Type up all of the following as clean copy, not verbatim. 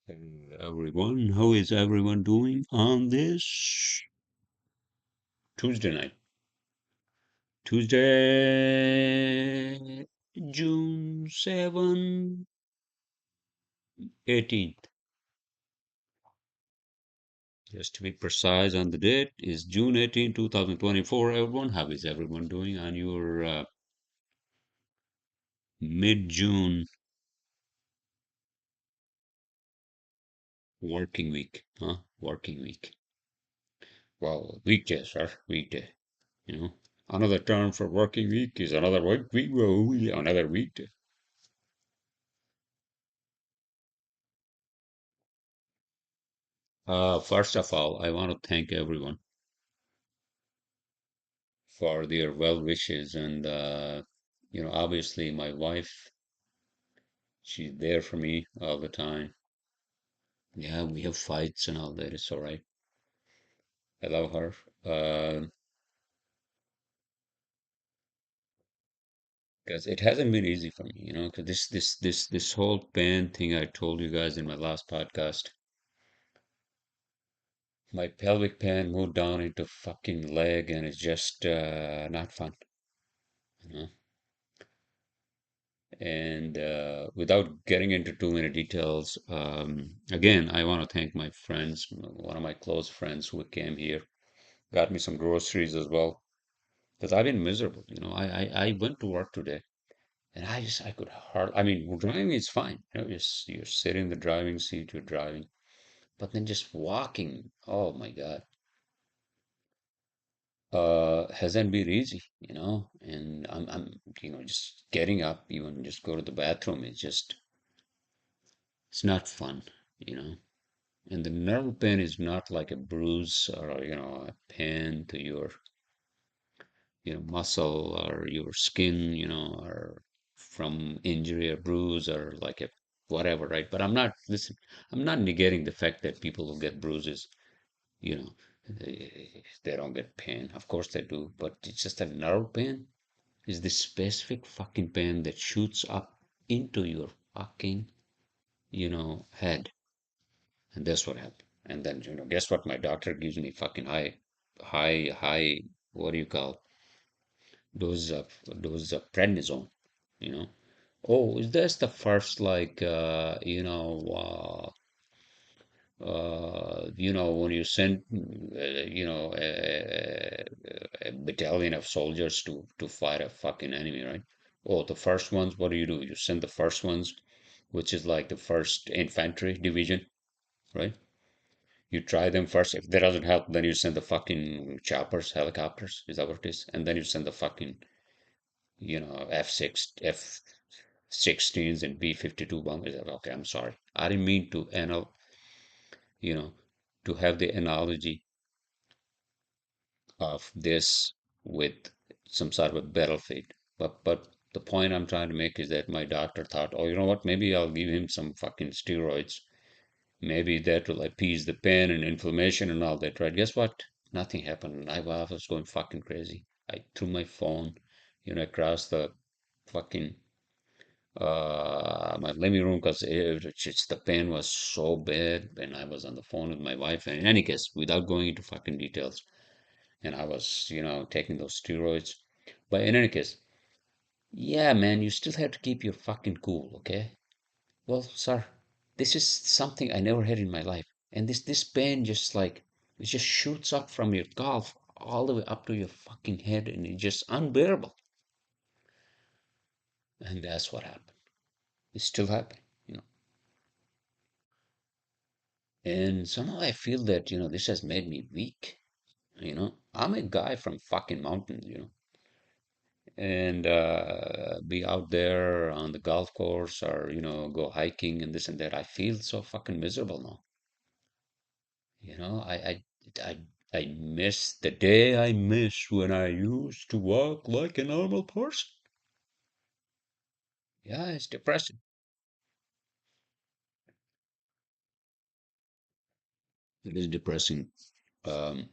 Hey everyone, how is everyone doing on this Tuesday night? Tuesday, June 18th. Just to be precise on the date, is June 18, 2024. Everyone, how is everyone doing on your mid-June working week? Huh? Working week. Well, weekday, sir, weekday. You know, another term for working week is another week, another weekday. First of all, I want to thank everyone for their well wishes and obviously my wife, she's there for me all the time. Yeah, we have fights and all that. It's all right. I love her. Because it hasn't been easy for me, because this whole pain thing I told you guys in my last podcast, my pelvic pain moved down into fucking leg and it's just not fun, you know. And without getting into too many details, again, I want to thank my friends, one of my close friends who came here, got me some groceries as well, because I've been miserable. I went to work today and I could hardly, I mean, driving is fine. You're sitting in the driving seat, you're driving, but then just walking, oh my God, hasn't been easy, and just getting up, even just go to the bathroom, it's not fun, you know. And the nerve pain is not like a bruise or, a pain to your, muscle or your skin, or from injury or bruise or like a whatever, right? But listen, I'm not negating the fact that people who get bruises, you know, they don't get pain. Of course they do, but it's just a nerve pain is this specific fucking pain that shoots up into your fucking, head. And that's what happened. And then, guess what? My doctor gives me fucking high, what do you call those prednisone, you know? Oh, is this the first, like, when you send, a battalion of soldiers to fight a fucking enemy, right? Oh, the first ones, what do? You send the first ones, which is like the first infantry division, right? You try them first. If that doesn't help, then you send the fucking choppers, helicopters. Is that what it is? And then you send the fucking, F-16s and B-52 bombers. Okay, I'm sorry. I didn't mean to you know, to have the analogy of this with some sort of a battlefield. But the point I'm trying to make is that my doctor thought, oh, you know what? Maybe I'll give him some fucking steroids. Maybe that will appease the pain and inflammation and all that, right? Guess what? Nothing happened. I was going fucking crazy. I threw my phone, across the fucking my living room because the pain was so bad, and I was on the phone with my wife. And in any case, without going into fucking details, and I was, taking those steroids. But in any case, yeah, man, you still have to keep your fucking cool, okay? Well, sir, this is something I never had in my life. And this pain just like it just shoots up from your calf all the way up to your fucking head and it's just unbearable. And that's what happened. It's still happening, you know. And somehow I feel that, this has made me weak, I'm a guy from fucking mountains, and be out there on the golf course or, go hiking and this and that. I feel so fucking miserable now. You know, I, I miss the day I miss when I used to walk like a normal person. Yeah, it's depressing. It is depressing. Um,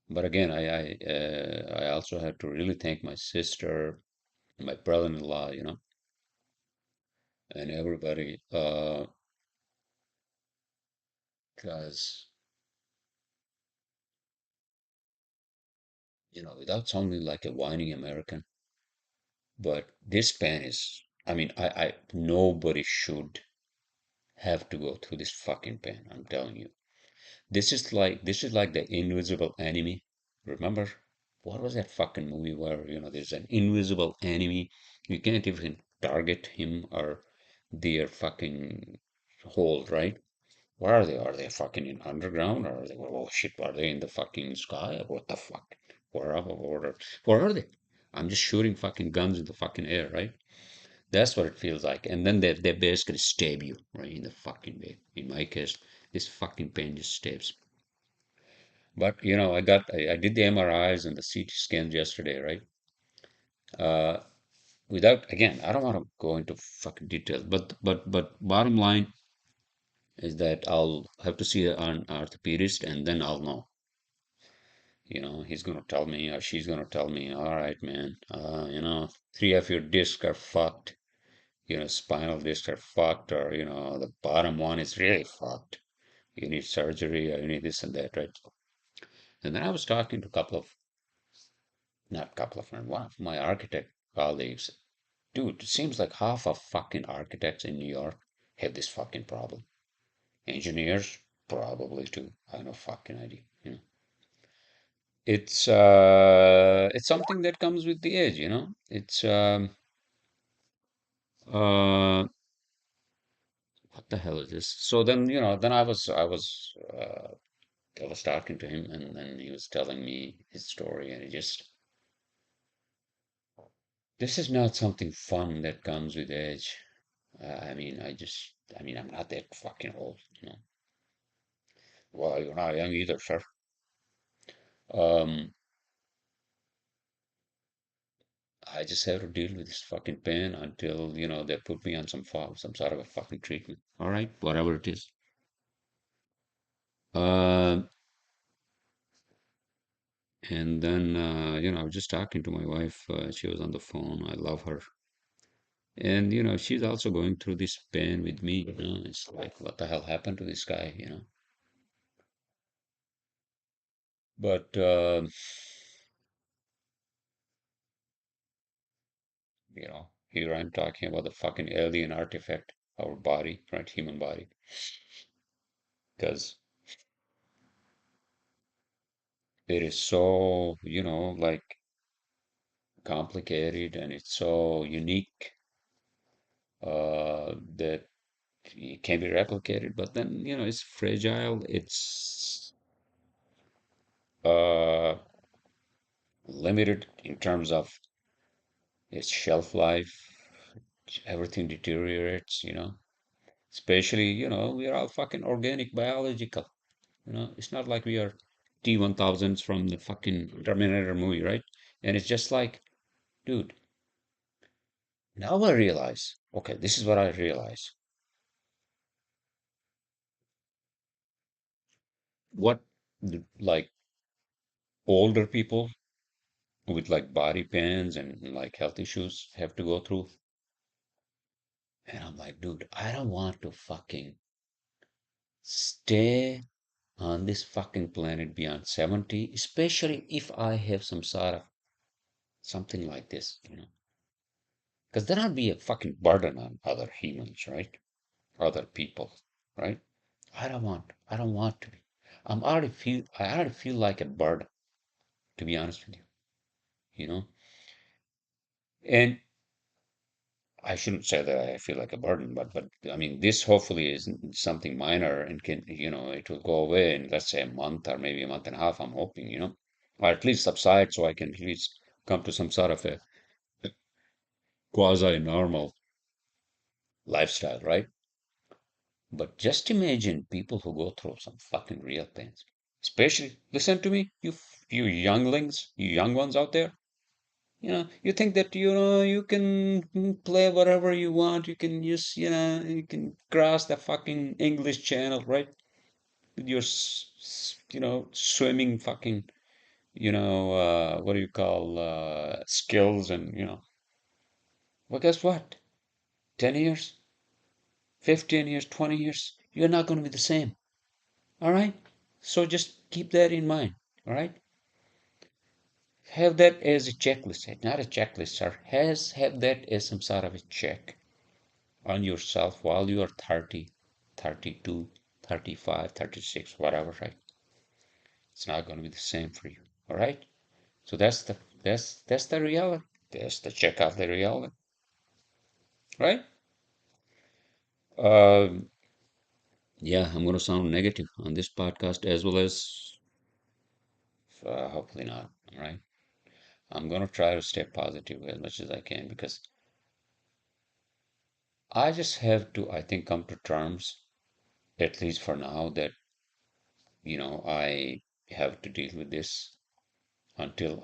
but again, I also have to really thank my sister, my brother-in-law, and everybody. because, without sounding like a whining American, but this pen is, I mean, nobody should have to go through this fucking pen. I'm telling you. This is like the invisible enemy. Remember, what was that fucking movie where, there's an invisible enemy. You can't even target him or their fucking hold, right? Where are they? Are they fucking in underground? Or are they, oh shit, are they in the fucking sky? What the fuck? Where are they? I'm just shooting fucking guns in the fucking air, right? That's what it feels like. And then they basically stab you right in the fucking way. In my case, this fucking pain just stabs. But I did the MRIs and the CT scans yesterday, right? Uh, without again, I don't want to go into fucking details, but bottom line is that I'll have to see an orthopedist and then I'll know. He's gonna tell me or she's gonna tell me, all right, man, three of your discs are fucked. Spinal discs are fucked, or the bottom one is really fucked. You need surgery, or you need this and that, right? And then I was talking to a couple of, not a couple of friends, one of my architect colleagues. Dude, it seems like half of fucking architects in New York have this fucking problem. Engineers, probably too. I have no fucking idea. It's something that comes with the age. It's uh what the hell is this? So then, then I was talking to him, and then he was telling me his story, and this is not something fun that comes with age. I mean, I'm not that fucking old. Well, you're not young either, sir. Um, I just have to deal with this fucking pain until, they put me on some sort of a fucking treatment. All right, whatever it is. Uh, and then, I was just talking to my wife. She was on the phone. I love her. And, she's also going through this pain with me. It's like, what the hell happened to this guy? But, here I'm talking about the fucking alien artifact, our body, right? Human body. Because it is so, like complicated and it's so unique that it can be replicated, but then, it's fragile. It's uh, limited in terms of its shelf life. Everything deteriorates. Especially, we are all fucking organic, biological. It's not like we are T-1000s from the fucking Terminator movie, right? And it's just like, dude, now I realize, okay, this is what I realize. What, like, older people with like body pains and like health issues have to go through. And I'm like, dude, I don't want to fucking stay on this fucking planet beyond 70, especially if I have some sort of something like this. Because then I'd be a fucking burden on other humans, right? Other people, right? I don't want to be. I already feel like a burden, to be honest with you, you know? And I shouldn't say that I feel like a burden, but I mean, this hopefully is something minor and it will go away in, let's say, a month or maybe a month and a half, I'm hoping, or at least subside so I can at least come to some sort of a quasi-normal lifestyle, right? But just imagine people who go through some fucking real pains. Especially, listen to me, you younglings, you young ones out there. You think that you can play whatever you want. You can just you can cross the fucking English Channel, right? With your swimming fucking what do you call skills and well, guess what? 10 years, 15 years, 20 years, you're not going to be the same. All right. So just keep that in mind. All right. Have that as a checklist, not a checklist, sir. Have that as some sort of a check on yourself while you are 30, 32, 35, 36, whatever, right? It's not going to be the same for you. All right. So that's the reality. That's the check of the reality, right? Um, yeah, I'm going to sound negative on this podcast as well as hopefully not. All right. I'm going to try to stay positive as much as I can because I just have to, I think, come to terms, at least for now, that, I have to deal with this until,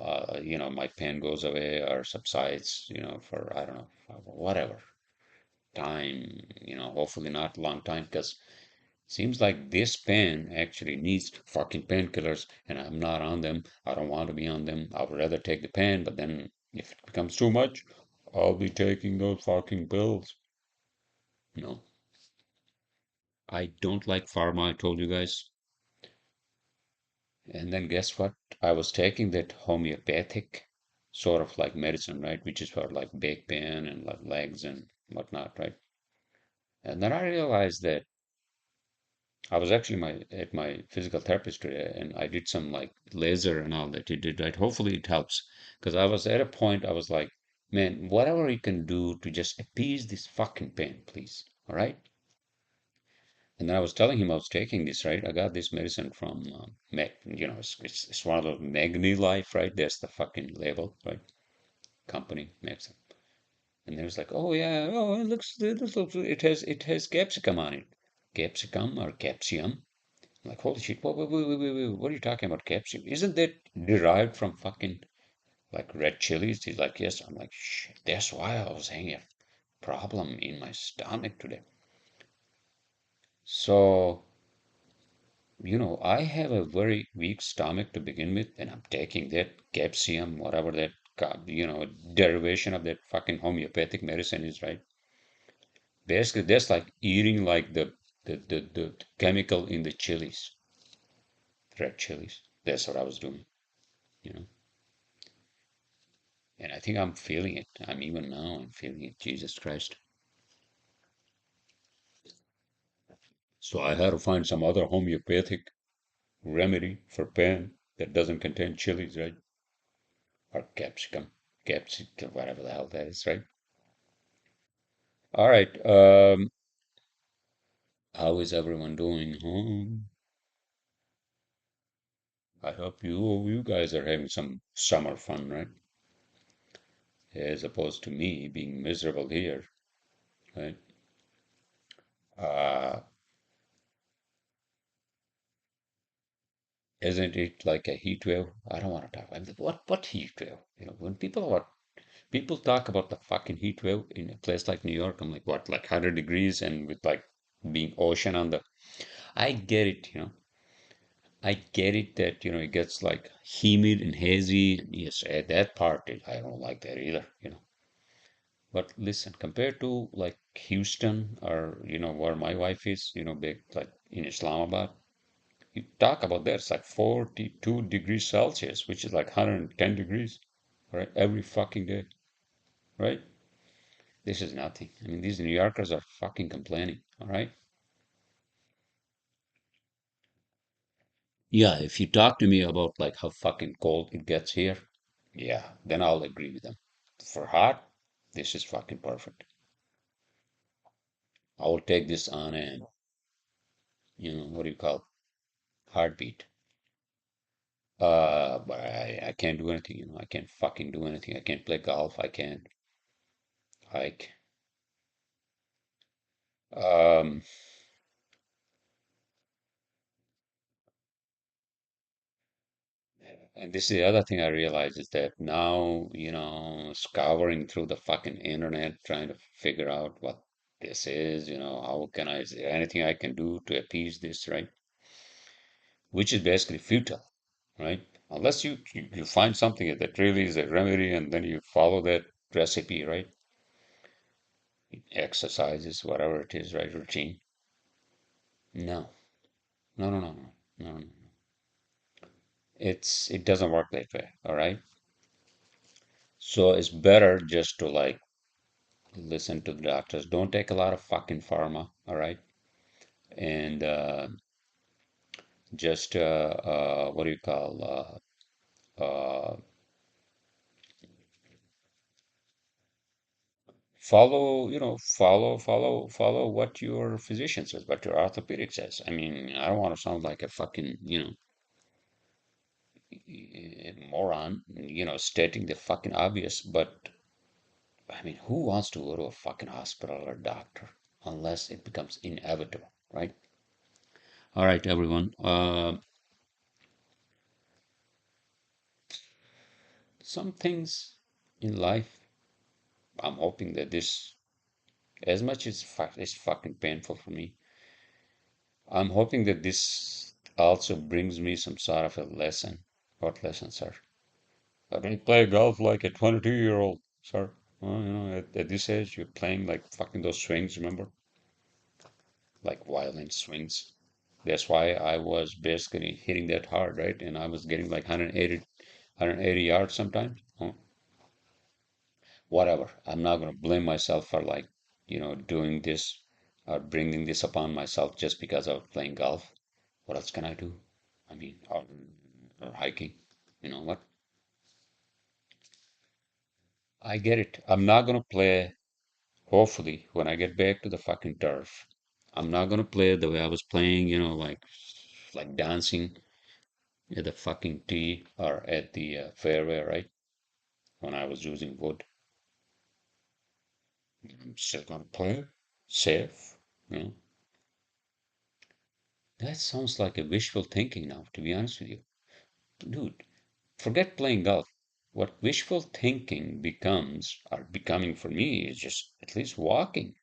my pain goes away or subsides, for, I don't know, for whatever time, hopefully not long time, because seems like this pain actually needs fucking painkillers, and I'm not on them. I don't want to be on them. I would rather take the pain, but then if it becomes too much, I'll be taking those fucking pills. No, I don't like pharma, I told you guys. And then guess what? I was taking that homeopathic sort of like medicine, right? Which is for like back pain and like legs and whatnot, right? And then I realized that I was actually at my physical therapist today, and I did some like laser and all that he did, right? Hopefully it helps. Because I was at a point I was like, man, whatever you can do to just appease this fucking pain, please. All right? And then I was telling him I was taking this, right? I got this medicine from it's one of those Magni Life, right? There's the fucking label, right? Company makes it. And they was like, oh yeah, oh it has capsicum on it. Capsicum or capsium. I'm like, holy shit, wait, what are you talking about capsicum? Isn't that derived from fucking like red chilies? He's like, yes. I'm like, shit, that's why I was having a problem in my stomach today. So I have a very weak stomach to begin with, and I'm taking that capsium, whatever that, derivation of that fucking homeopathic medicine is, right? Basically, that's like eating like the chemical in the chilies, red chilies. That's what I was doing, you know. And I think I'm feeling it. I'm feeling it. Jesus Christ. So I had to find some other homeopathic remedy for pain that doesn't contain chilies, right? Or capsicum, whatever the hell that is, right? All right. How is everyone doing home? I hope you guys are having some summer fun, right? As opposed to me being miserable here, right? Uh, isn't it like a heat wave? I don't want to talk about what heat wave. When people talk about the fucking heat wave in a place like New York, I'm like, what, like 100 degrees and with like being ocean on the. I get it. I get it that, it gets like humid and hazy. Yes, at that part, I don't like that either. But listen, compared to like Houston or, where my wife is, big, like in Islamabad, you talk about that, it's like 42 degrees Celsius, which is like 110 degrees, right? Every fucking day, right? This is nothing. I mean, these New Yorkers are fucking complaining, all right? Yeah, if you talk to me about like how fucking cold it gets here, yeah, then I'll agree with them. For hot, this is fucking perfect. I will take this on a, what do you call it? Heartbeat. But I can't do anything, I can't fucking do anything. I can't play golf. I can't, like, um, and this is the other thing I realize is that now, scouring through the fucking internet, trying to figure out what this is, how can is there anything I can do to appease this, right? Which is basically futile, right? Unless you find something that really is a remedy and then you follow that recipe, right? Exercises, whatever it is, right? Routine. No, No, no, no, no, no, no. It doesn't work that way. All right. So it's better just to like listen to the doctors. Don't take a lot of fucking pharma. All right. And just what do you call follow, follow what your physician says, what your orthopedic says. I mean, I don't want to sound like a fucking, moron, stating the fucking obvious, but I mean, who wants to go to a fucking hospital or doctor unless it becomes inevitable, right? All right, everyone. Some things in life, I'm hoping that this, as much as it's fucking painful for me, I'm hoping that this also brings me some sort of a lesson. What lesson, sir? I don't play golf like a 22-year-old, sir. Well, at this age, you're playing like fucking those swings, remember? Like violent swings. That's why I was basically hitting that hard, right? And I was getting like 180 yards sometimes. Oh, whatever. I'm not going to blame myself for like, doing this or bringing this upon myself just because I was playing golf. What else can I do? I mean, or hiking. You know what? I get it. I'm not going to play, hopefully, when I get back to the fucking turf. I'm not going to play the way I was playing, like dancing at the fucking tee or at the fairway, right? When I was using wood. I'm still going to play safe, you know. That sounds like a wishful thinking now, to be honest with you. Dude, forget playing golf. What wishful thinking becomes, or becoming for me, is just at least walking,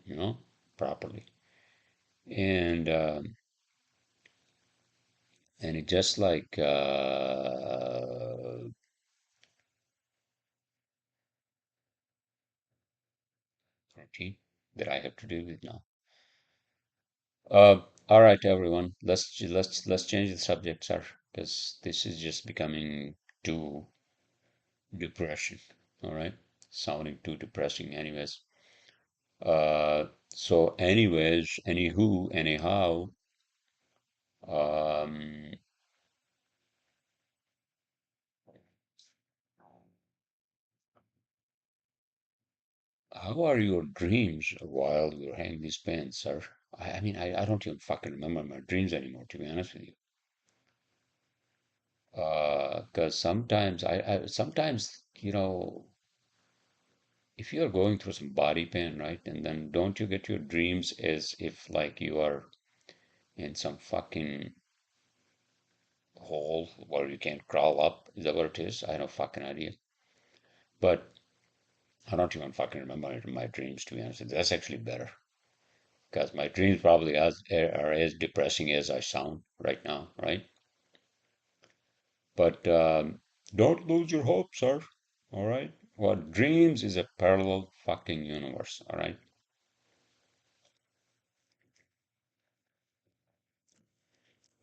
you know, properly. And it just like routine that I have to deal with now. All right, everyone. Let's change the subject, sir, because this is just becoming too depression. All right, sounding too depressing, anyways. Anyhow, um, how are your dreams while you're hanging these pants, sir? I mean, I don't even fucking remember my dreams anymore, to be honest with you. Because sometimes sometimes, if you're going through some body pain, right, and then don't you get your dreams as if like you are in some fucking hole where you can't crawl up? Is that what it is? I have no fucking idea. But I don't even fucking remember my dreams, to be honest. That's actually better because my dreams probably are as depressing as I sound right now, right? But don't lose your hope, sir. All right? What dreams is a parallel fucking universe, all right?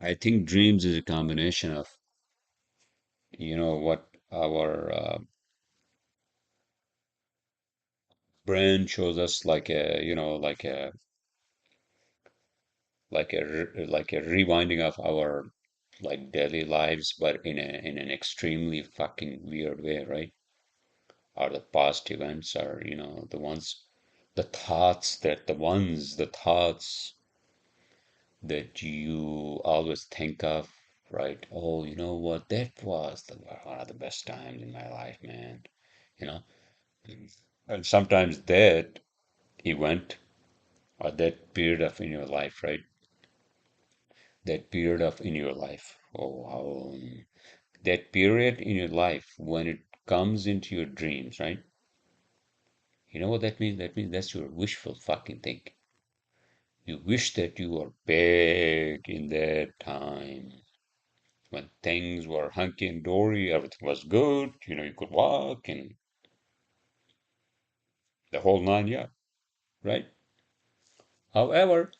I think dreams is a combination of, what our brain shows us like a, like a rewinding of our like daily lives, but in an extremely fucking weird way, right? Or the past events are, the thoughts that you always think of, right? Oh, you know what? That was one of the best times in my life, man. You know, and sometimes that event or that period of in your life, right? That period of in your life. Oh, how that period in your life when it comes into your dreams, right? You know what that means? That means that's your wishful fucking thinking. You wish that you were back in that time when things were hunky and dory, everything was good, you could walk and the whole nine yards, right? However,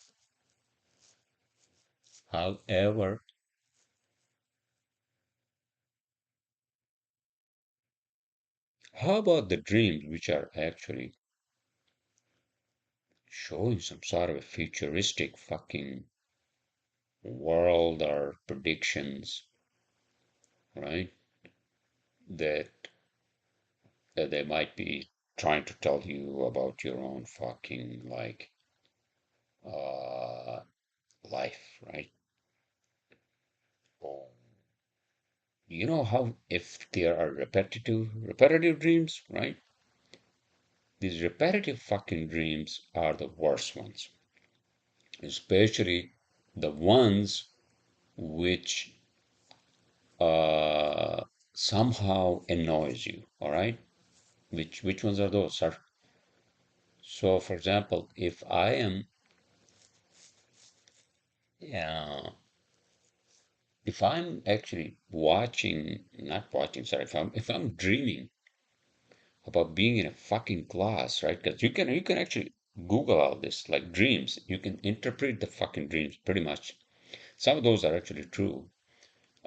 However, how about the dreams which are actually showing some sort of a futuristic fucking world or predictions, right? That they might be trying to tell you about your own fucking like uh life, right? Oh, you know how if there are repetitive dreams, right? These repetitive fucking dreams are the worst ones, especially the ones which uh somehow annoys you, all right? Which ones are those, sir? So, for example, uh, if I'm actually not watching, sorry, if I'm dreaming about being in a fucking class, right? Because you can actually Google all this, like dreams. You can interpret the fucking dreams pretty much. Some of those are actually true.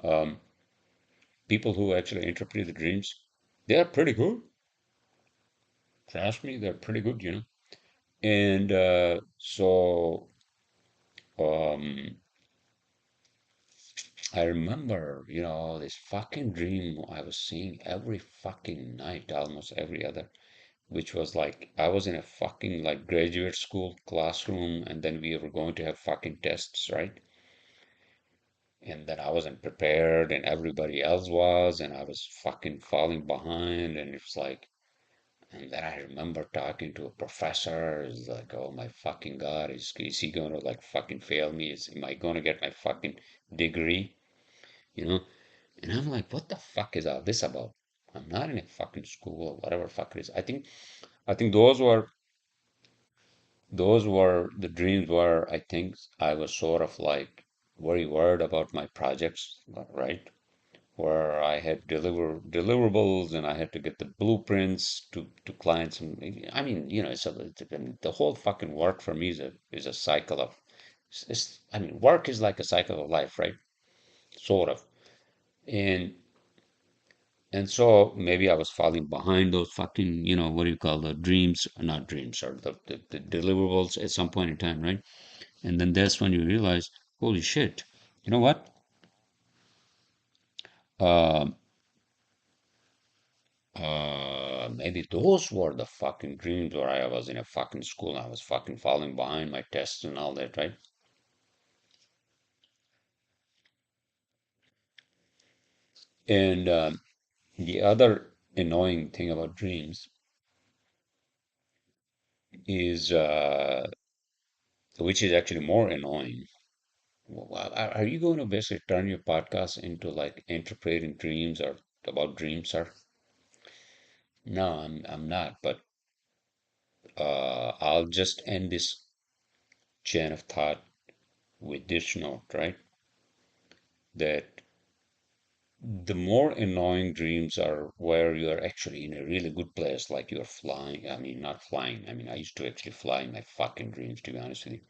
Um, People who actually interpret the dreams, they are pretty good. Trust me, they're pretty good, you know. And um, I remember, this fucking dream I was seeing every fucking night, almost every other, which was like I was in a fucking like graduate school classroom, and then we were going to have fucking tests, right? And then I wasn't prepared, and everybody else was, and I was fucking falling behind, and it's like, and then I remember talking to a professor. It's like, oh my fucking God, is he going to like fucking fail me? Am I going to get my fucking degree? You know? And I'm like, what the fuck is all this about? I'm not in a fucking school or whatever fuck it is. I think those were the dreams where I think I was sort of like very worried about my projects, right? Where I had deliverables and I had to get the blueprints to clients. And I mean, I mean, the whole fucking work for me is a cycle of, I mean, work is like a cycle of life, right? Sort of. And And so maybe I was falling behind those fucking, what do you call the dreams, not dreams, or the deliverables at some point in time, right? And then that's when you realize, holy shit, you know what? Uh, Maybe those were the fucking dreams where I was in a fucking school and I was fucking falling behind my tests and all that, right? And the other annoying thing about dreams is, which is actually more annoying. Well, are you going to basically turn your podcast into like interpreting dreams or about dreams, sir? No, I'm not, but I'll just end this chain of thought with this note, right? That the more annoying dreams are where you're actually in a really good place, like you're flying. I mean, not flying. I mean, I used to actually fly in my fucking dreams, to be honest with you.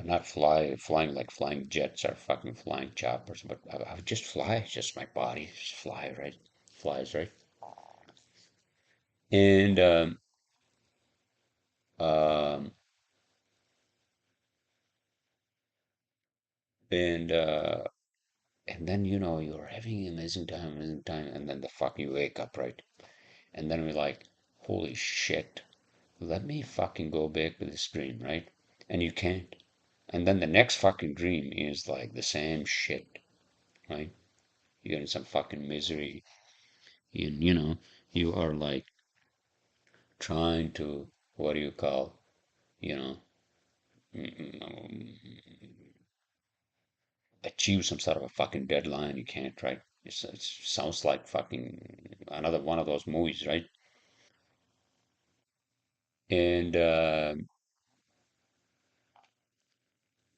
Not flying like flying jets or fucking flying choppers, but I would just fly. Just my body just fly, right? Flies, right? And um, and uh, and then you're having an amazing time, and then the fuck you wake up, right? And then we're like, holy shit, let me fucking go back to this dream, right? And you can't. And then the next fucking dream is like the same shit, right? You're in some fucking misery. You are like trying to, what do you call, you know, achieve some sort of a fucking deadline. You can't, right? It sounds like fucking another one of those movies, right? And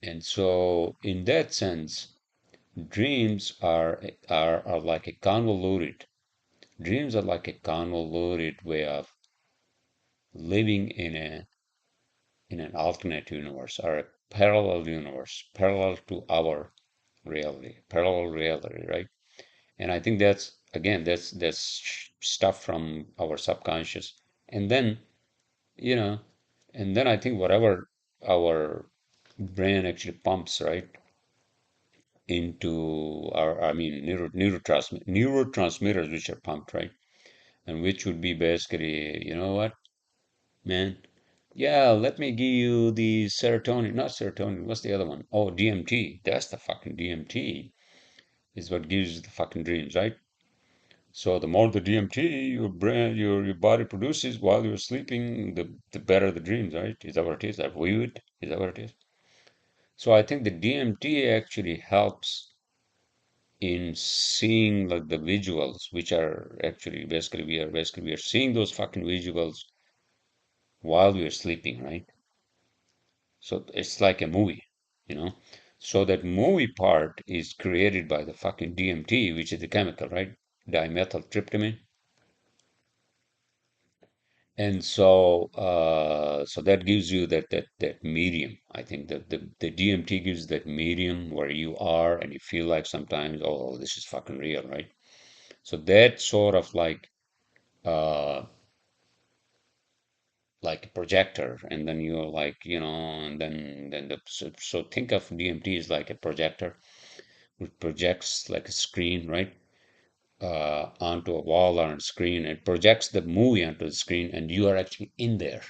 and so in that sense, dreams are like a convoluted. Dreams are like a convoluted way of living in a in an alternate universe or a parallel universe, parallel to our reality, parallel reality, right? And I think that's again, that's stuff from our subconscious. And then, you know, and then I think whatever our brain actually pumps, right, into our, I mean, neurotransmitters which are pumped, right, and which would be basically, you know what, man? Yeah, let me give you the serotonin, not serotonin, what's the other one? Oh, DMT. That's the fucking DMT is what gives you the fucking dreams, right? So the more the DMT your brain, your body produces while you're sleeping, the better the dreams, right? Is that what it is? That weird? Is that what it is? So I think the DMT actually helps in seeing like the visuals, which are actually basically we are seeing those fucking visuals while we are sleeping, right? So it's like a movie, you know? So that movie part is created by the fucking DMT, which is the chemical, right? Dimethyltryptamine. And so that gives you that medium. I think that the DMT gives that medium where you are and you feel like sometimes, oh, this is fucking real, right? So that sort of uh like a projector, and then you're like, and then so think of DMT as like a projector which projects like a screen, right? Onto a wall or on a screen. It projects the movie onto the screen, and you are actually in there.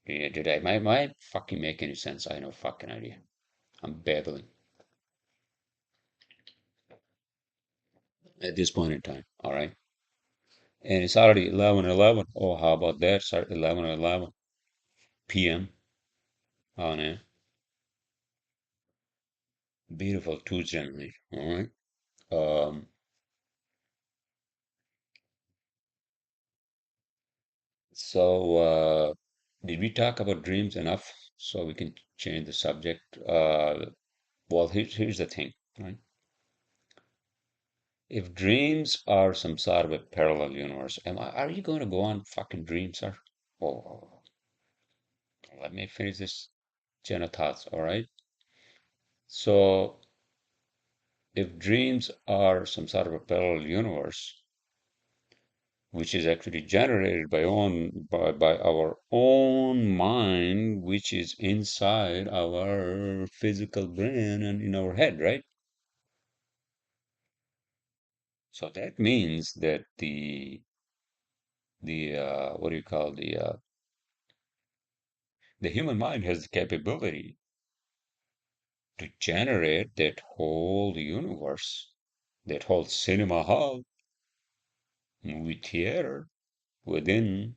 Yeah, did I my fucking make any sense? I have no fucking idea. I'm babbling at this point in time. All right. And it's already 11:11. Oh, how about that? It's already 11:11 p.m. Oh, yeah. Beautiful Tuesday night. All right. Um, so did we talk about dreams enough so we can change the subject? Well, here's the thing, right? If dreams are some sort of a parallel universe, are you going to go on fucking dreams, sir? Oh, let me finish this chain of thoughts, all right? So, if dreams are some sort of a parallel universe, which is actually generated by our own mind, which is inside our physical brain and in our head, right? So that means that the what do you call the human mind has the capability to generate that whole universe, that whole cinema hall, movie theater within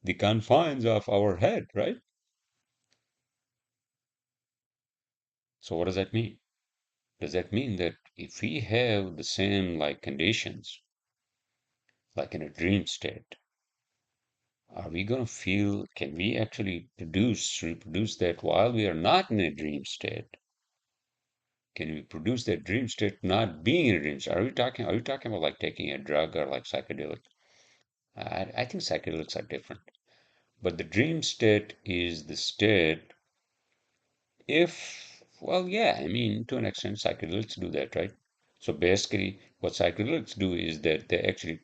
the confines of our head, right? So what does that mean? Does that mean that if we have the same like conditions, like in a dream state, are we going to feel, can we actually reproduce that while we are not in a dream state? Can we produce that dream state not being in a dream state? Are you talking about like taking a drug or like psychedelic? I think psychedelics are different. But the dream state is the state if, well, yeah, I mean, to an extent, psychedelics do that, right? So basically, what psychedelics do is that they actually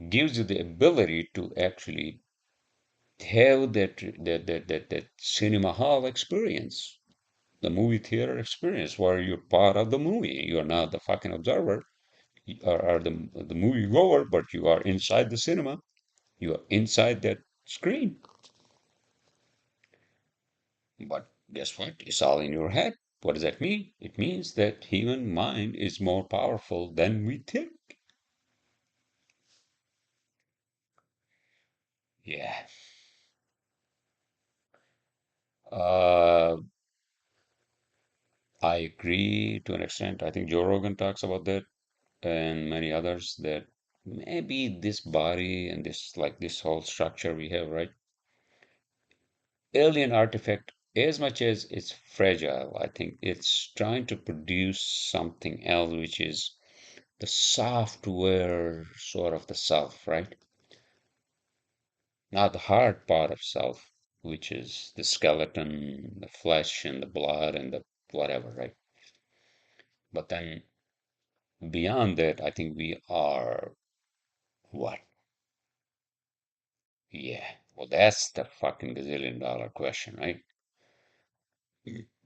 gives you the ability to actually have that cinema hall experience, the movie theater experience, where you're part of the movie. You're not the fucking observer or the movie goer, but you are inside the cinema. You are inside that screen. But guess what? It's all in your head. What does that mean? It means that human mind is more powerful than we think. Yeah. Uh, I agree to an extent. I think Joe Rogan talks about that and many others that maybe this body and this whole structure we have, right? Alien artifact, as much as it's fragile, I think it's trying to produce something else, which is the software sort of the self, right? not the hard part of self, which is the skeleton, the flesh, and the blood, and the whatever, right? But then beyond that, I think we are what? Yeah. Well, that's the fucking gazillion dollar question, right?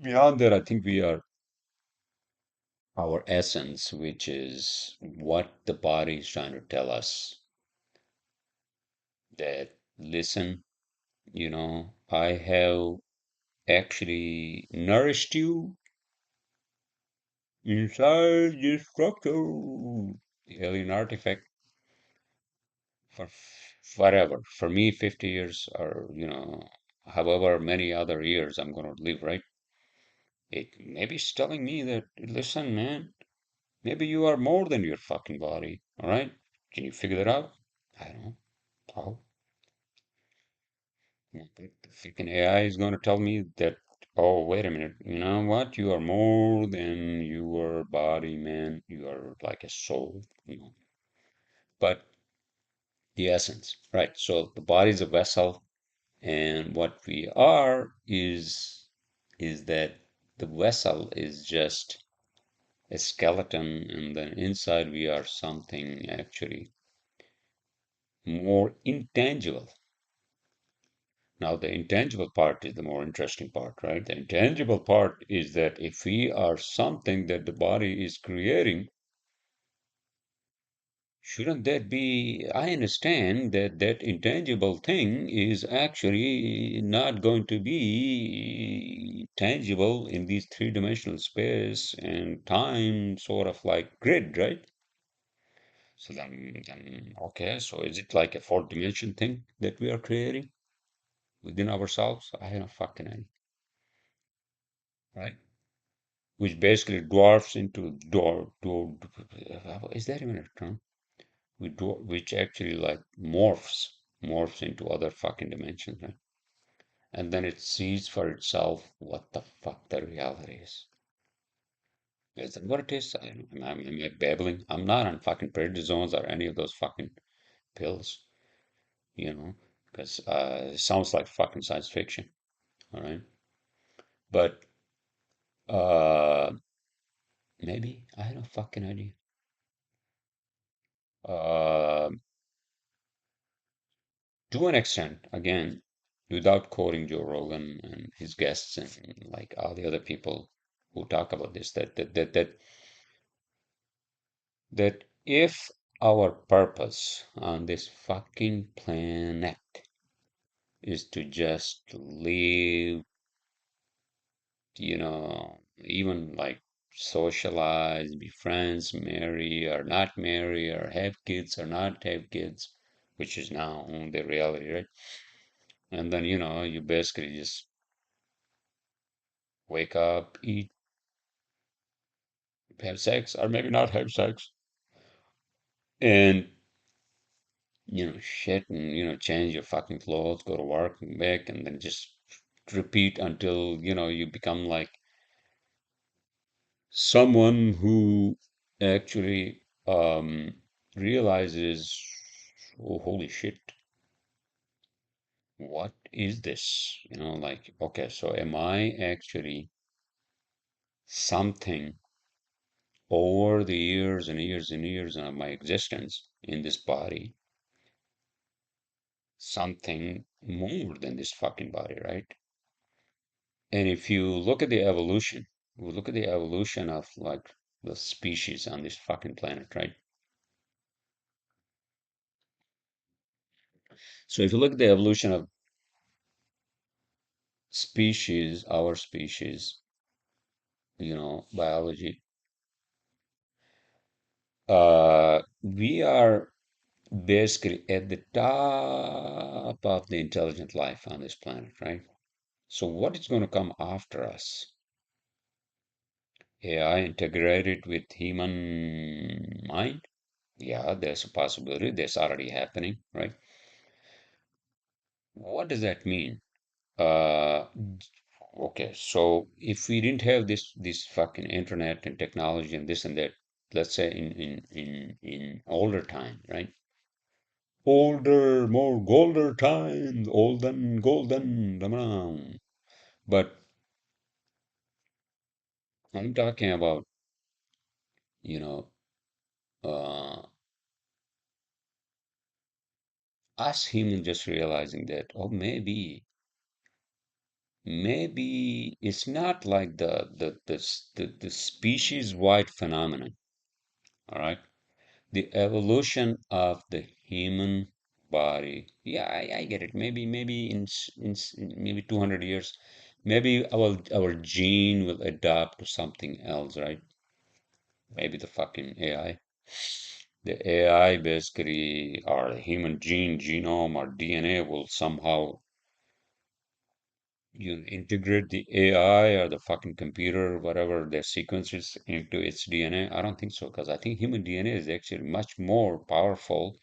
Beyond that, I think we are our essence, which is what the body is trying to tell us that, listen, I have actually nourished you inside this structure, the alien artifact, for forever. For me, 50 years or, however many other years I'm going to live, right? It maybe it's telling me that, listen, man, maybe you are more than your fucking body, all right? Can you figure that out? I don't know. How? The freaking AI is going to tell me that, oh, wait a minute, you know what? You are more than your body, man. You are like a soul. But the essence, right? So the body is a vessel, and what we are is that the vessel is just a skeleton, and then inside we are something actually more intangible. Now, the intangible part is the more interesting part, right? The intangible part is that if we are something that the body is creating, shouldn't that be? I understand that that intangible thing is actually not going to be tangible in these three-dimensional space and time sort of like grid, right? So then, okay, so is it like a fourth dimension thing that we are creating within ourselves? I have no fucking idea, right? Which basically dwarfs into is that even a term? Which actually like morphs into other fucking dimensions, right? And then it sees for itself what the fuck the reality is. Is that what it is? I don't know. Am I babbling? I'm not on fucking prednisones or any of those fucking pills, because it sounds like fucking science fiction, all right? But uh, maybe I have no fucking idea. Uh, to an extent, again, without quoting Joe Rogan and his guests and like all the other people who talk about this, that if our purpose on this fucking planet is to just live, even like socialize, be friends, marry or not marry, or have kids or not have kids, which is now the reality, right? And then, you basically just wake up, eat, have sex, or maybe not have sex, and shit, and change your fucking clothes, go to work and back, and then just repeat until you become like someone who actually realizes, oh, holy shit, what is this? Like, okay, so am I actually something over the years and years and years of my existence in this body, something more than this fucking body, right? And if you look at the evolution, we look at the evolution of like the species on this fucking planet, right? So if you look at the evolution of species, our species, biology, we are basically at the top of the intelligent life on this planet, right? So what is going to come after us? AI integrated with human mind? Yeah, there's a possibility. That's already happening, right? What does that mean? Okay, so if we didn't have this fucking internet and technology and this and that, let's say in older time, right? older, more golden times, olden, golden, but I'm talking about, you know, uh, us humans just realizing that, oh, maybe it's not like the species-wide phenomenon, all right? The evolution of the human body. Yeah, I get it. Maybe in maybe 200 years, maybe our gene will adapt to something else, right? Maybe the fucking AI. The AI basically, our human genome, our DNA will somehow you integrate the AI or the fucking computer, whatever their sequences into its DNA. I don't think so, because I think human DNA is actually much more powerful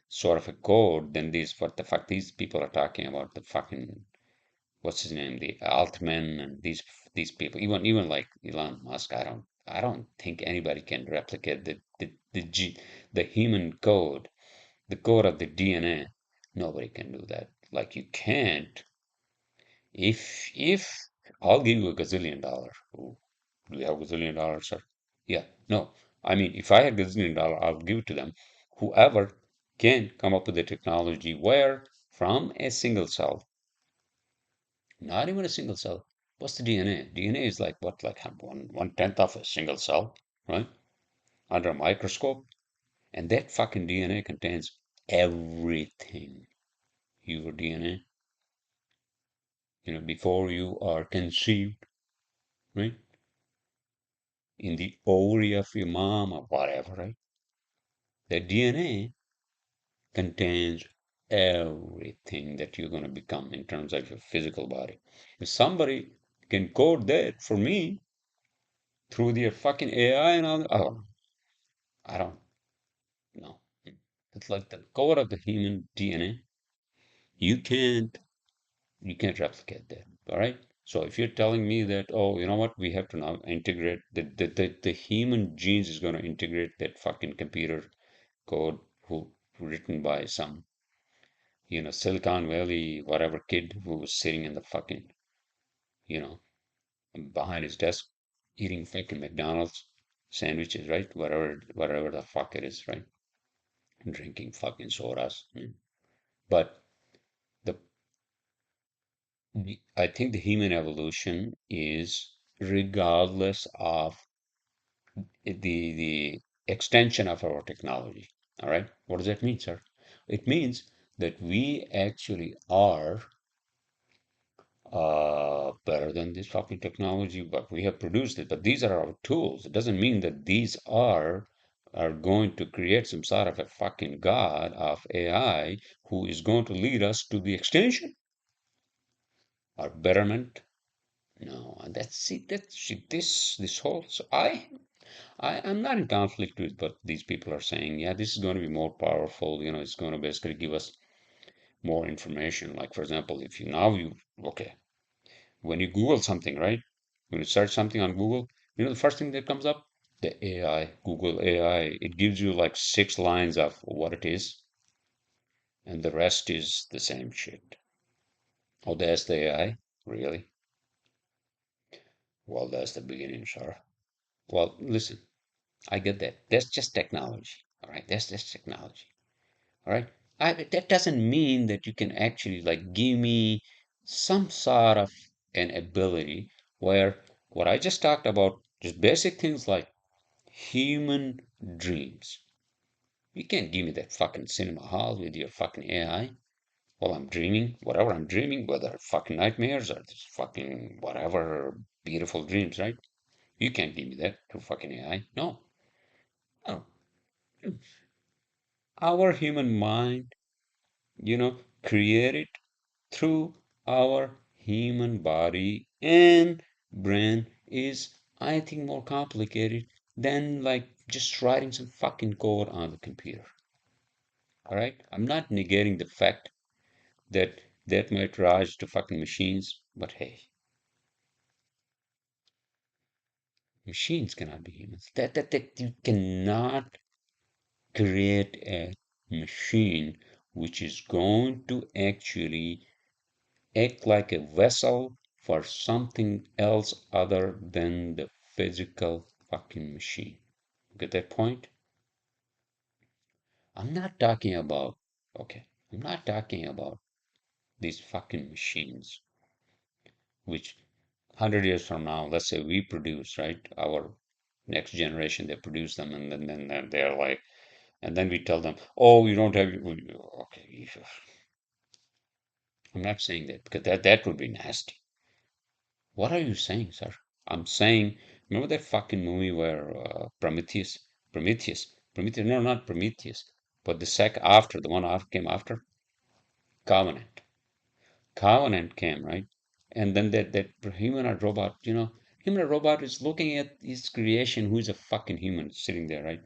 sort of a code than this. What the fuck these people are talking about? The fucking what's his name? The Altman and these people. Even like Elon Musk. I don't think anybody can replicate the human code, the code of the DNA. Nobody can do that. Like you can't. If I'll give you a gazillion dollar. Ooh, do you have a gazillion dollars, sir? Yeah. No. I mean, if I had gazillion dollar, I'll give it to them. Whoever can come up with the technology where from a single cell, not even a single cell. What's the DNA? DNA is like what, like one tenth of a single cell, right? Under a microscope, and that fucking DNA contains everything. Your DNA, before you are conceived, right? In the ovary of your mom or whatever, right? The DNA contains everything that you're going to become in terms of your physical body. If somebody can code that for me through their fucking AI and all, oh, I don't know. It's like the code of the human DNA. You can't you can't replicate that. All right. So if you're telling me that, oh, you know what, we have to now integrate the human genes is going to integrate that fucking computer code written by some Silicon Valley, whatever kid who was sitting in the fucking, you know, behind his desk eating fucking McDonald's sandwiches, right? Whatever the fuck it is, right? Drinking fucking sodas. But the, I think the human evolution is regardless of the extension of our technology. All right. What does that mean, sir? It means that we actually are better than this fucking technology, but we have produced it. But these are our tools. It doesn't mean that these are going to create some sort of a fucking god of AI who is going to lead us to the extinction or betterment. No, and that's see that's see, this whole. So I'm not in conflict with what these people are saying. Yeah, this is going to be more powerful. It's going to basically give us more information. Like for example, if you now you okay, when you Google something, right? When you search something on Google, the first thing that comes up? The AI, Google AI. It gives you like 6 lines of what it is, and the rest is the same shit. Oh, that's the AI? Really? Well, that's the beginning, sir. Well, listen, I get that. That's just technology. All right, that's just technology. All right. That doesn't mean that you can actually like give me some sort of an ability where what I just talked about, just basic things like human dreams. You can't give me that fucking cinema hall with your fucking AI while I'm dreaming, whatever I'm dreaming, whether fucking nightmares or just fucking whatever beautiful dreams, right? You can't give me that through fucking AI. No. No. Our human mind, created through our human body and brain is, I think, more complicated than like just writing some fucking code on the computer. All right? I'm not negating the fact that that might rise to fucking machines, but hey, machines cannot be humans. That you cannot create a machine which is going to actually act like a vessel for something else other than the physical fucking machine. Get that point? I'm not talking about, okay, I'm not talking about these fucking machines, which 100 years from now, let's say we produce, right? Our next generation, they produce them, and then they're like, and then we tell them, oh, you don't have, okay, I'm not saying that because that would be nasty. What are you saying, sir? I'm saying, remember that fucking movie where Prometheus, no, not Prometheus, but the sec after, the one after came after, Covenant. Covenant came, right? And then that humanoid robot, humanoid robot is looking at his creation, who is a fucking human sitting there, right?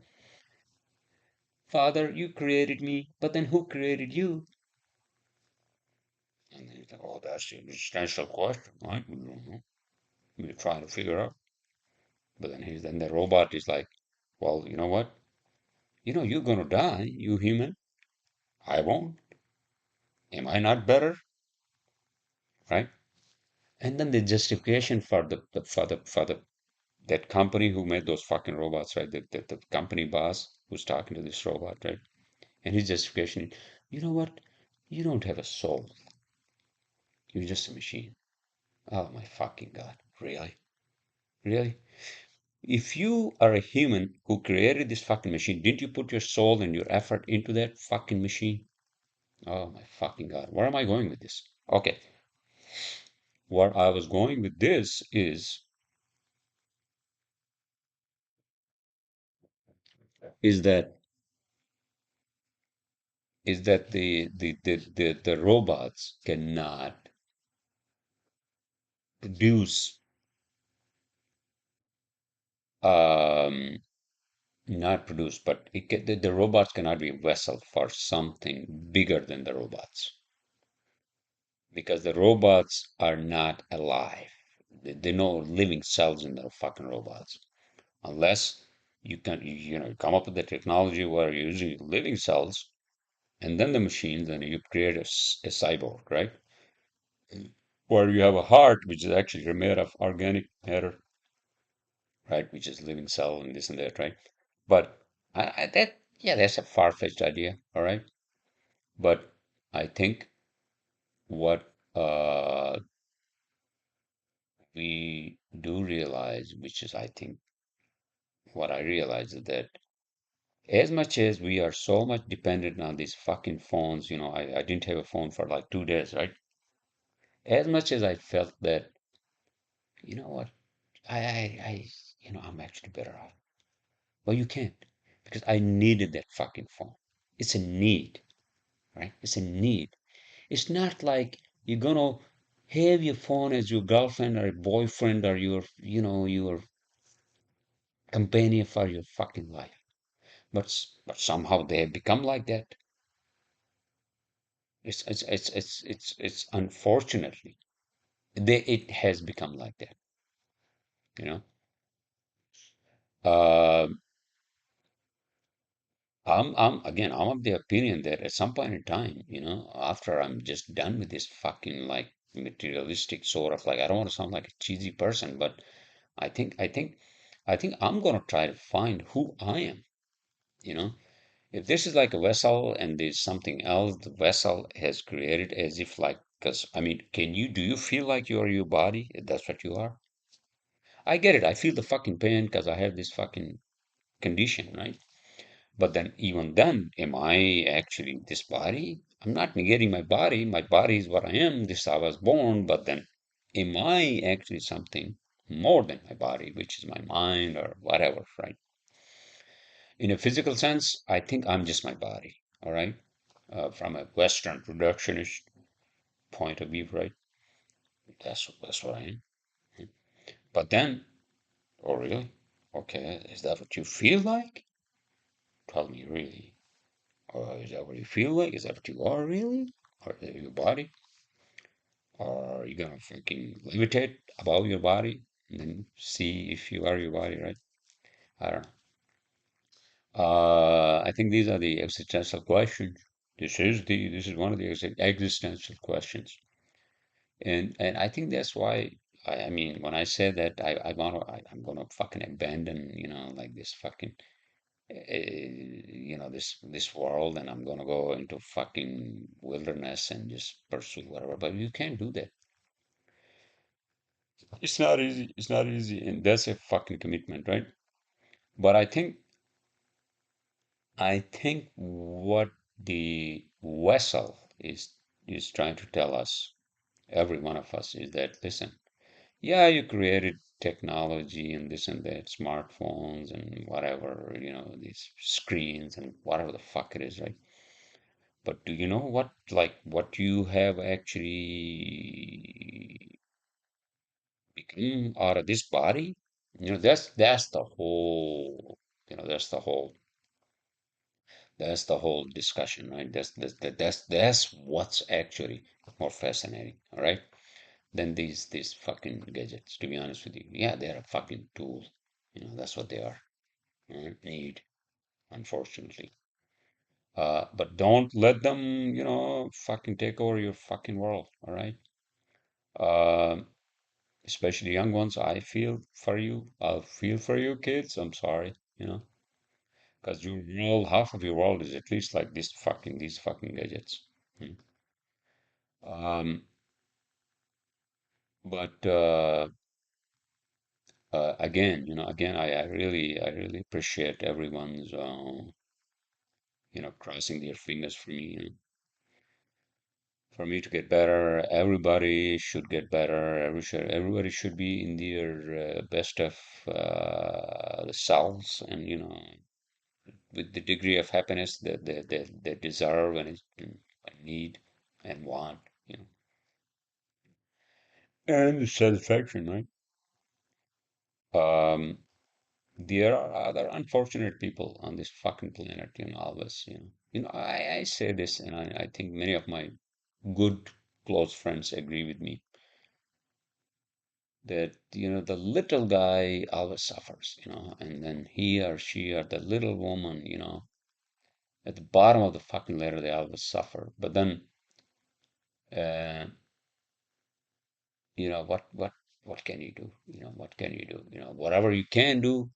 Father, you created me, but then who created you? And then he's like, oh, that's an existential question, right? We don't know. We're trying to figure out. But then the robot is like, well, you know what? You're gonna die, you human. I won't. Am I not better? Right? And then the justification for the that company who made those fucking robots, right? The company boss who's talking to this robot, right? And his justification, you know what? You don't have a soul. You're just a machine. Oh my fucking God. Really? Really? If you are a human who created this fucking machine, didn't you put your soul and your effort into that fucking machine? Oh my fucking God. Where am I going with this? Okay. Where I was going with this is that the robots cannot produce um not produce, but the robots cannot be a vessel for something bigger than the robots because the robots are not alive. There are no living cells in the fucking robots unless you come up with the technology where you're using living cells and then the machines and you create a cyborg, right? Where you have a heart which is actually made of organic matter, right? Which is living cell and this and that, right? But yeah, that's a far-fetched idea, all right? But I think what we do realize, which is I think what I realize is that as much as we are so much dependent on these fucking phones, I didn't have a phone for like 2 days, right? As much as I felt that, you know what, I'm actually better off. Well, you can't because I needed that fucking phone. It's a need, right? It's a need. It's not like you're gonna have your phone as your girlfriend or boyfriend or your companion for your fucking life. But somehow they have become like that. It's unfortunately it has become like that. You know. Uh, I'm of the opinion that at some point in time, after I'm just done with this fucking like materialistic sort of like I don't want to sound like a cheesy person, but I think I think I think I'm gonna try to find who I am, you know. If this is like a vessel and there's something else the vessel has created as if like because I mean, do you feel like you're your body? If that's what you are? I get it. I feel the fucking pain because I have this fucking condition, right? But then, even then, am I actually this body? I'm not negating my body. My body is what I am. This I was born. But then, am I actually something more than my body, which is my mind or whatever, right? In a physical sense, I think I'm just my body, all right? From a Western reductionist point of view, right? That's what I am. But then, oh really? Okay, is that what you feel like? Tell me really. Is that what you feel like? Is that what you are really? Or is it your body? Or are you gonna fucking levitate above your body and then see if you are your body, right? I don't know. I think these are the existential questions. This is one of the existential questions, and I think that's why I mean when I say that I'm gonna fucking abandon like this fucking this world, and I'm gonna go into fucking wilderness and just pursue whatever. But you can't do that. It's not easy. It's not easy, and that's a fucking commitment, right? But I think what the vessel is trying to tell us, every one of us, is that listen, yeah, you created technology and this and that, smartphones and whatever, these screens and whatever the fuck it is, right? But do you know what you have actually become out of this body? That's the whole, that's the whole discussion, right? That's what's actually more fascinating, all right? Than these fucking gadgets, to be honest with you. Yeah, they're a fucking tool. That's what they are. Need, unfortunately. But don't let them, fucking take over your fucking world, all right? Um, Especially young ones. I feel for you. I'll feel for you, kids. I'm sorry, because your world, half of your world is at least like these fucking gadgets. Mm. Um, but again, I really appreciate everyone's, crossing their fingers for me, for me to get better. Everybody should get better. Everybody should be in their best of selves, and with the degree of happiness that they deserve and need and want, you know, and the satisfaction, right? Um, there are other unfortunate people on this fucking planet, always, I say this, and I think many of my good close friends agree with me that, the little guy always suffers, and then he or she or the little woman, at the bottom of the fucking ladder, they always suffer. But then, uh, what can you do? What can you do? Whatever you can do,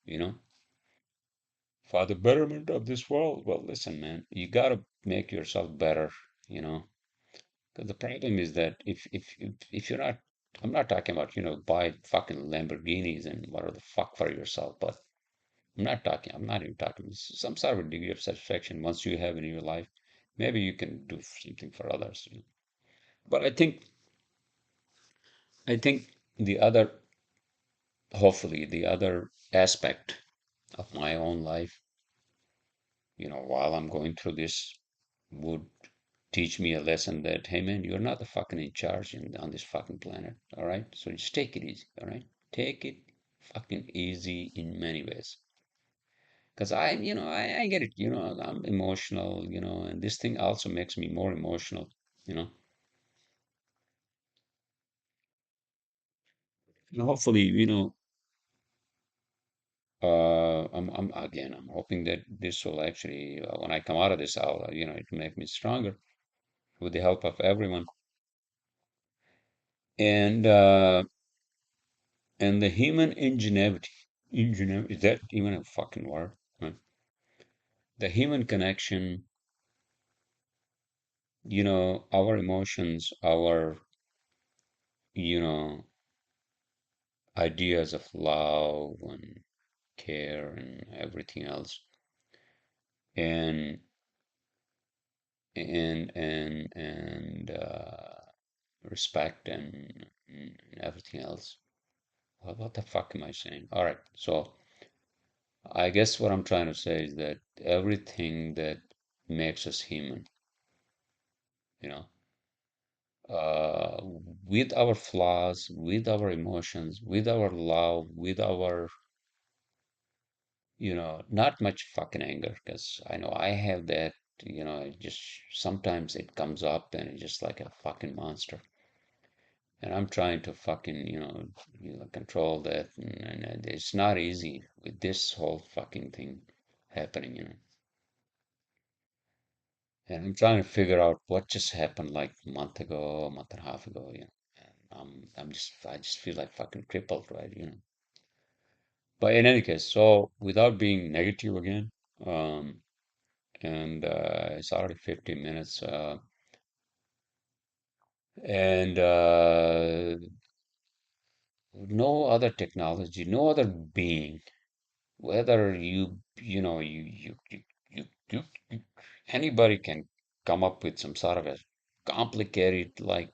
you know, for the betterment of this world. Well, listen, man, you gotta make yourself better, you know. Because the problem is that if you're not, I'm not talking about, buy fucking Lamborghinis and whatever the fuck for yourself, but I'm not even talking some sort of degree of satisfaction once you have in your life. Maybe you can do something for others. But I think the other, hopefully, the other aspect of my own life, while I'm going through this, would teach me a lesson that, hey man, you're not the fucking in charge on this fucking planet, all right? So just take it easy, all right? Take it fucking easy in many ways. Because I get it, I'm emotional, and this thing also makes me more emotional, you know. And hopefully, I'm hoping that this will actually, when I come out of this, it'll make me stronger with the help of everyone. And and the human ingenuity, is that even a fucking word? Right? The human connection, our emotions, our, you know, ideas of love and care and everything else, and respect and everything else. What the fuck am I saying? All right, so I guess what I'm trying to say is that everything that makes us human, you know, uh, with our flaws, with our emotions, with our love, with our, not much fucking anger, because I know I have that, it just sometimes it comes up and it's just like a fucking monster. And I'm trying to fucking, control that, and it's not easy with this whole fucking thing happening, you know. And I'm trying to figure out what just happened like a month ago, a month and a half ago, you know. And I just feel like fucking crippled, right? You know. But in any case, so without being negative again, um, and it's already 15 minutes, and no other technology, no other being, whether you anybody can come up with some sort of a complicated like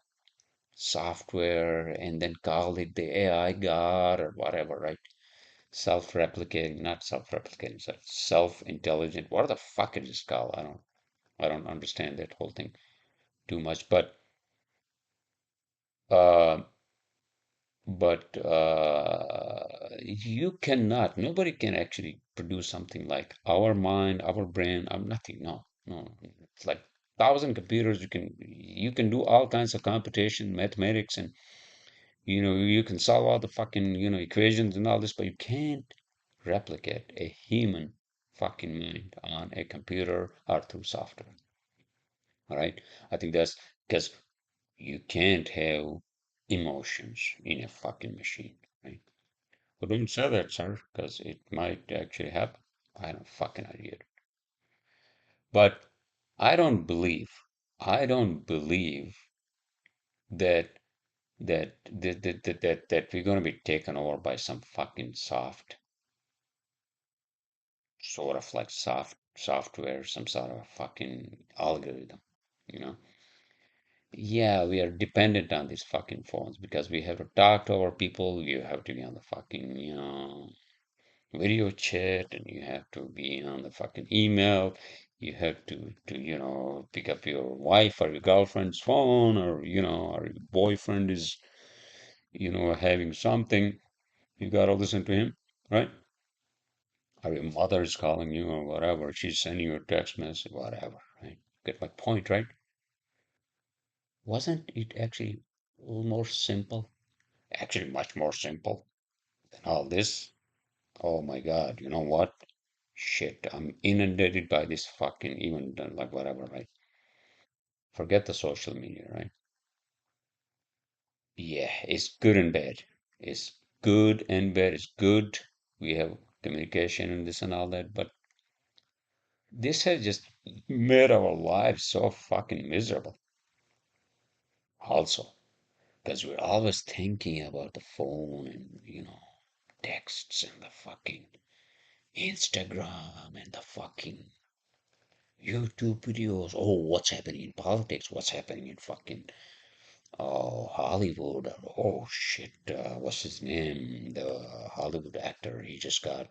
software and then call it the AI God or whatever, right? Self-replicating, not self-replicating, self-intelligent. What the fuck is this called? I don't understand that whole thing too much. Uh, you cannot, nobody can actually produce something like our mind, our brain. I'm nothing. No, no. It's like thousand computers. You can do all kinds of computation, mathematics, and you can solve all the fucking equations and all this, but you can't replicate a human fucking mind on a computer or through software. All right, I think that's because you can't have emotions in a fucking machine, right? But don't say that, sir, because it might actually happen. I don't fucking idea. But I don't believe, I don't believe that that we're gonna be taken over by some fucking sort of like software, some sort of fucking algorithm, you know? Yeah, we are dependent on these fucking phones because we have to talk to our people. You have to be on the fucking, video chat, and you have to be on the fucking email. You have to pick up your wife or your girlfriend's phone, or or your boyfriend is having something. You gotta listen to him, right? Or your mother is calling you or whatever. She's sending you a text message, whatever, right? Get my point, right? Wasn't it actually a little more simple? Actually, much more simple than all this. Oh my God, you know what? Shit, I'm inundated by this fucking even like whatever, right? Forget the social media, right? Yeah, it's good and bad. It's good and bad. It's good. We have communication and this and all that, but this has just made our lives so fucking miserable. Also, because we're always thinking about the phone and, texts and the fucking Instagram and the fucking YouTube videos. Oh, what's happening in politics? What's happening in fucking Hollywood? Oh shit, what's his name? The Hollywood actor. He just got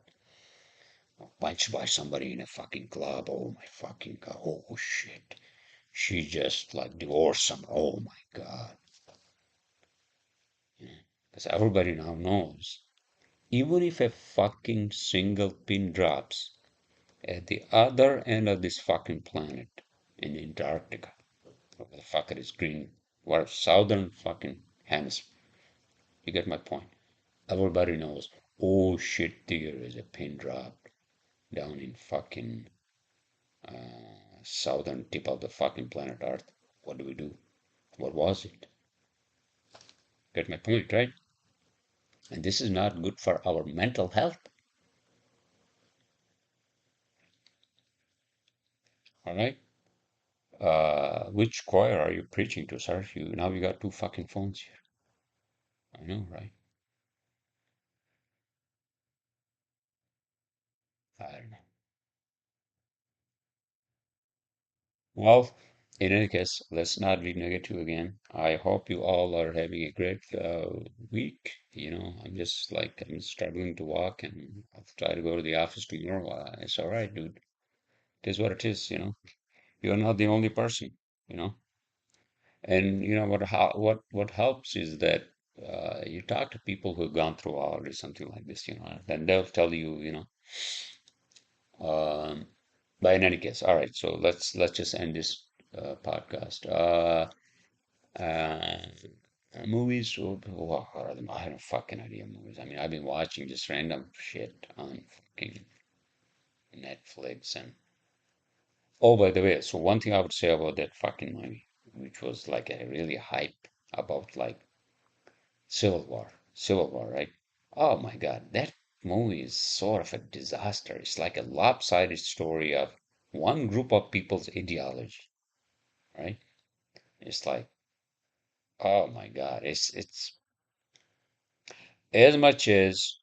punched by somebody in a fucking club. Oh my fucking god. Oh shit. She just like divorced some. Oh my god. Because everybody now knows. Even if a fucking single pin drops at the other end of this fucking planet in Antarctica, where the fuck it is green, where southern fucking hemisphere. You get my point. Everybody knows. Oh shit, there is a pin drop down in fucking southern tip of the fucking planet Earth. What do we do? What was it? Get my point, right? And this is not good for our mental health. All right. Which choir are you preaching to, sir? You got two fucking phones here. I know, right? I don't know. Well, in any case, let's not be negative again. I hope you all are having a great week. I'm struggling to walk, and I'll try to go to the office tomorrow. It's all right, dude. It is what it is. You're not the only person, you know. And you know what helps is that you talk to people who've gone through already something like this, then they'll tell you, Um, but in any case, all right. So let's just end this podcast. Uh, Movies. What are them? I have no fucking idea. Movies. I mean, I've been watching just random shit on fucking Netflix and oh, by the way, so one thing I would say about that fucking movie, which was like a really hype about like Civil War, right? Oh my God, that movie is sort of a disaster. It's like a lopsided story of one group of people's ideology, right? It's like, oh my God, it's as much as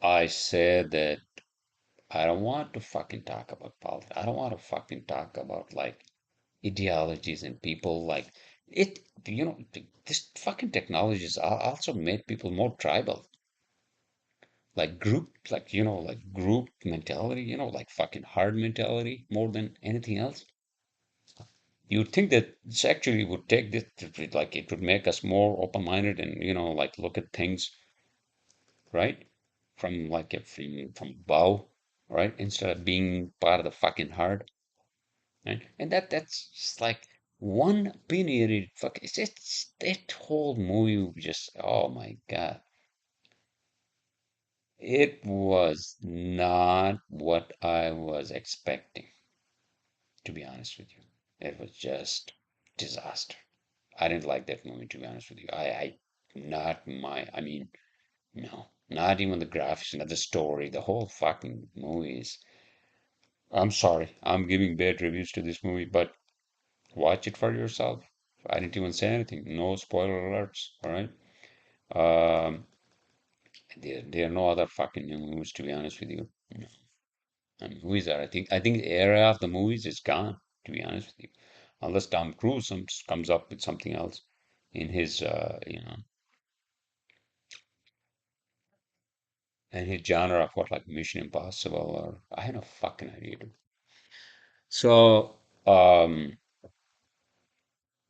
I said that I don't want to fucking talk about politics. I don't want to fucking talk about like ideologies and people like it. This fucking technologies also made people more tribal, like group, like group mentality. Like fucking hard mentality more than anything else. You'd think that this actually would take this, like it would make us more open-minded and like look at things right from like from above, right, instead of being part of the fucking hard. Right? And that's just like one opinionated fuck. It's that whole movie just oh my God. It was not what I was expecting, to be honest with you. It was just disaster. I didn't like that movie, to be honest with you. Not my, I mean, no, not even the graphics, not the story. The whole fucking movie is. I'm sorry, I'm giving bad reviews to this movie, but watch it for yourself. I didn't even say anything. No spoiler alerts. All right. Um, there are no other fucking new movies, to be honest with you. No. And movies are. I think the era of the movies is gone. To be honest with you, unless Tom Cruise comes up with something else in his, in his genre of what like Mission Impossible or I have no fucking idea. Dude. So,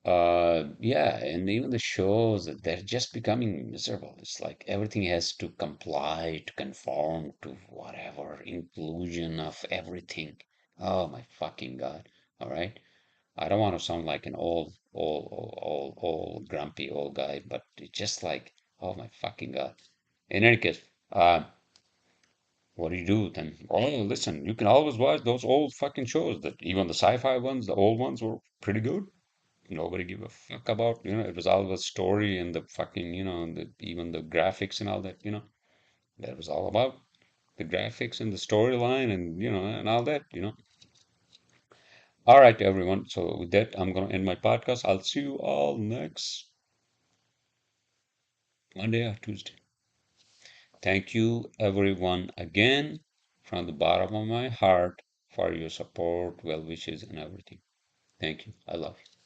yeah, and even the shows they're just becoming miserable. It's like everything has to comply, to conform to whatever inclusion of everything. Oh my fucking God. All right. I don't want to sound like an old grumpy old guy, but it's just like, oh my fucking God. In any case, what do you do then? Oh, listen, you can always watch those old fucking shows that even the sci-fi ones, the old ones were pretty good. Nobody give a fuck about, it was all the story and the fucking, even the graphics and all that, that was all about the graphics and the storyline and, and all that. All right, everyone. So with that, I'm going to end my podcast. I'll see you all next Monday or Tuesday. Thank you, everyone, again from the bottom of my heart for your support, well wishes, and everything. Thank you. I love you.